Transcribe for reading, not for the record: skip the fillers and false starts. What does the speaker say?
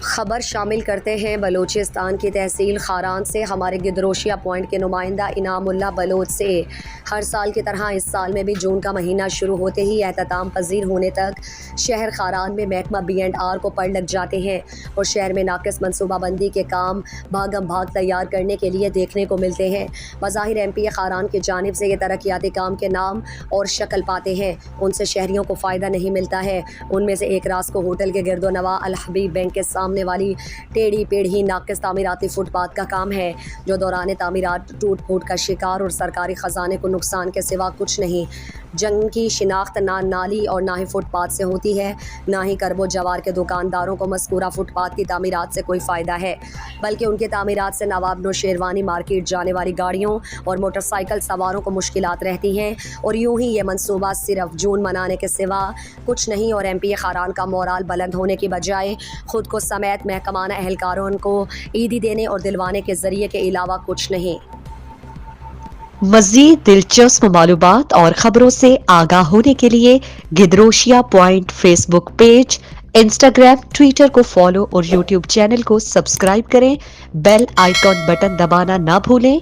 خبر شامل کرتے ہیں بلوچستان کی تحصیل خاران سے۔ ہمارے گدروشیہ پوائنٹ کے نمائندہ انعام اللہ بلوچ سے ہر سال کی طرح اس سال میں بھی جون کا مہینہ شروع ہوتے ہی اختتام پذیر ہونے تک شہر خاران میں محکمہ B&R کو پڑ لگ جاتے ہیں اور شہر میں ناقص منصوبہ بندی کے کام بھاگم بھاگ تیار کرنے کے لیے دیکھنے کو ملتے ہیں۔ بظاہر MP خاران کی جانب سے یہ ترقیاتی کام کے نام اور شکل پاتے ہیں، ان سے شہریوں کو فائدہ نہیں ملتا ہے۔ ان میں سے ایک راست کو ہوٹل کے گرد و نواح الحبیب بینک کے سامنے والی ٹیڑھی پیڑھی ناقص تعمیراتی فٹ پاتھ کا کام ہے، جو دوران تعمیرات ٹوٹ پھوٹ کا شکار اور سرکاری خزانے کو نقصان کے سوا کچھ نہیں۔ جنگ کی شناخت نہ نالی اور نہ ہی فٹ پاتھ سے ہوتی ہے، نہ ہی کرب و جوار کے دکانداروں کو مذکورہ فٹ پاتھ کی تعمیرات سے کوئی فائدہ ہے، بلکہ ان کی تعمیرات سے نواب نوشیروانی مارکیٹ جانے والی گاڑیوں اور موٹر سائیکل سواروں کو مشکلات رہتی ہیں۔ اور یوں ہی یہ منصوبہ صرف جون منانے کے سوا کچھ نہیں، اور MP خاران کا مورال بلند ہونے کی بجائے خود کو سمیت محکمانہ اہلکاروں کو عیدی دینے اور دلوانے کے ذریعے کے علاوہ کچھ نہیں۔ مزید دلچسپ معلومات اور خبروں سے آگاہ ہونے کے لیے گدروشیہ point Facebook page, Instagram, Twitter کو فالو اور YouTube چینل کو سبسکرائب کریں۔ بیل آئیکن بٹن دبانا نہ بھولیں